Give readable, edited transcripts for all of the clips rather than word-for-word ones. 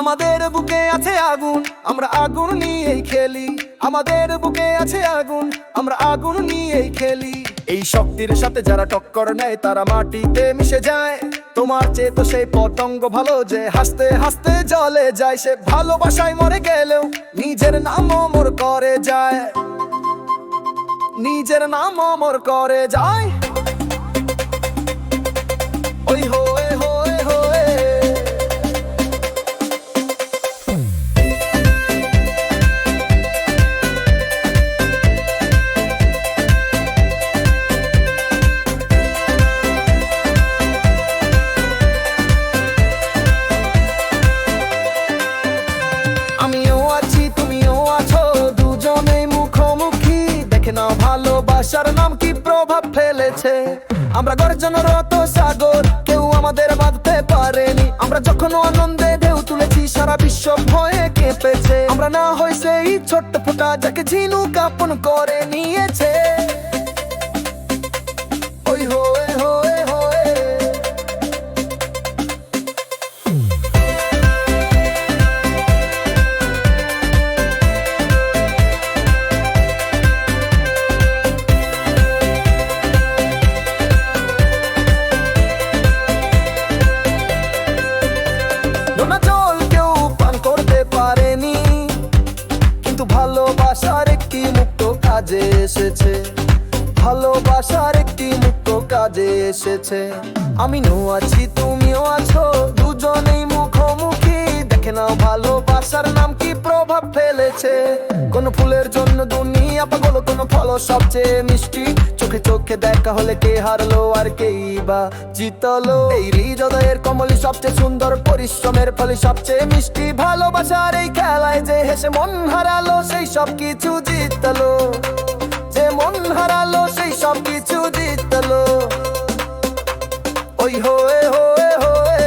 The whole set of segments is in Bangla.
আমাদের বুকে আছে আগুন, আমরা আগুন নিয়েই খেলি। আমাদের বুকে আছে আগুন, আমরা আগুন নিয়েই খেলি। এই শক্তির সাথে যারা টক্কর নেয় তারা মাটিতে মিশে যায়। তোমার চেয়ে তো সেই পতঙ্গ ভালো যে হাসতে হাসতে জ্বলে যায়। সে ভালোবাসায় মরে গেলেও নিজের নাম অমর করে যায়, নিজের নাম অমর করে যায়। ওই হোয়ে হোয়ে হোয়ে। আমিও আছি তুমিও আছো, দুজনেই মুখোমুখি। দেখে নাও ভালোবাসার নাম কি প্রভাব ফেলেছে। আমরা গর্জনরত সাগর, কেউ আমাদের বাঁধতে পারেনি। আমরা যখন আনন্দে ঢেউ তুলেছি সারা বিশ্ব ভয়ে কেঁপেছে। আমরা না হই সেই ছোট্ট ফোঁটা যাকে ঝিনুক আপন করে নিয়েছে। ওই হোয়ে হোয়ে হোয়ে। নোনা জল কেউ পান করতে পারেনি, কিন্তু ভালোবাসার একটি মুক্ত কাজে এসেছে। ভালোবাসার একটি মুক্ত কাজে এসেছে। আমিও আছি তুমিও আছো, দুজনেই মুখোমুখি। দেখে নাও ভালোবাসার নাম কি প্রভাব ফেলেছে। কোন ফুলের জন্য দুনিয়া পাগল, কোন ফল সবচেয়ে মিষ্টি। চোখে চোখে দেখা হলে কে হারলো আর কেই বা জিতলো। এই হৃদয়ের কমলি সবচেয়ে সুন্দর, পরিশ্রমের ফলে সবচেয়ে মিষ্টি। ভালোবাসার এই খেলায় যে হেসে মন হারালো সেই সব কিছু জিতলো। যে মন হারালো সেই সব কিছু জিতলো। ওই হোয়ে হোয়ে হোয়ে।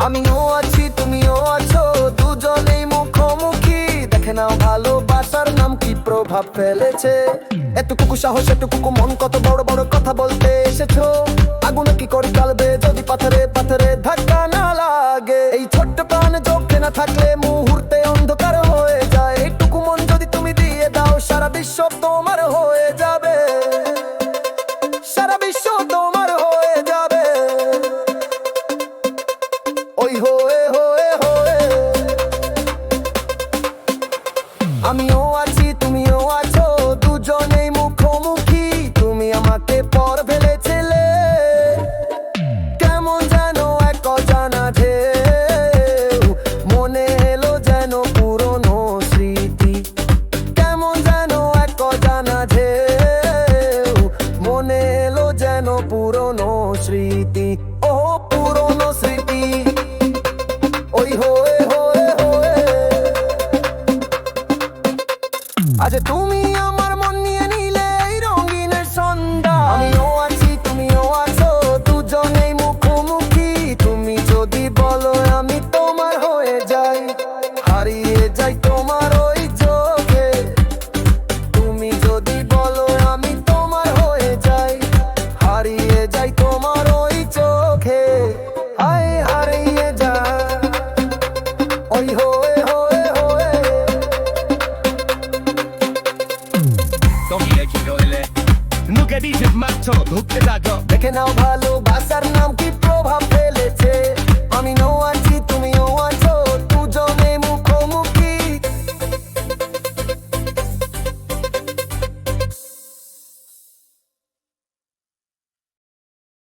আমিও আছি তুমিও আছো, দুজনেই মুখোমুখি। দেখে নাও ভালোবাসার নাম কি প্রভাব ফেলেছে। এতটুকু সাহস এতটুকু মন, কত বড় বড় কথা বলতে এসেছো। আগুনে কি করে জ্বলবে যদি পাথরে পাথরে ধাক্কা না লাগে। এই ছোট্ট প্রাণ চোখে না থাকলে মুহূর্তে অন্ধকার হয়ে যায়। এইটুকু মন যদি তুমি দিয়ে দাও সারা বিশ্ব তোমার হয়ে যাবে। সারা বিশ্ব তোমার হয়ে যাবে। ওই হোয়ে হোয়ে হোয়ে। আমিও আছি তুমিও আছো, দুজনেই মুখোমুখি। তুমি আমাকে পর ফেলেছিলে কেমন যেন এক অজানা ঢেউ। মনে এলো যেন পুরনো স্মৃতি। কেমন যেন এক অজানা ঢেউ। মনে এলো যেন পুরনো স্মৃতি। ও পুরনো স্মৃতি। ওই হোয়ে হোয়ে হোয়ে। আজ তুমি আমার মন নিয়ে নিলে এই রঙিনের সন্ধ্যা। আমিও আছি তুমিও আছো, দুজনেই মুখোমুখি। তুমি যদি বলো আমি তোমার হয়ে যাই, হারিয়ে যাই তোমার ওই চোখে। তুমি যদি বলো আমি তোমার হয়ে যাই, হারিয়ে যাই তোমার ওই চোখে। আয় হারিয়ে যাই। ওই হোয়ে হোয়ে হোয়ে। Don't be a kid, no, nunca dices macho, nunca dago. দেখে নাও ভালো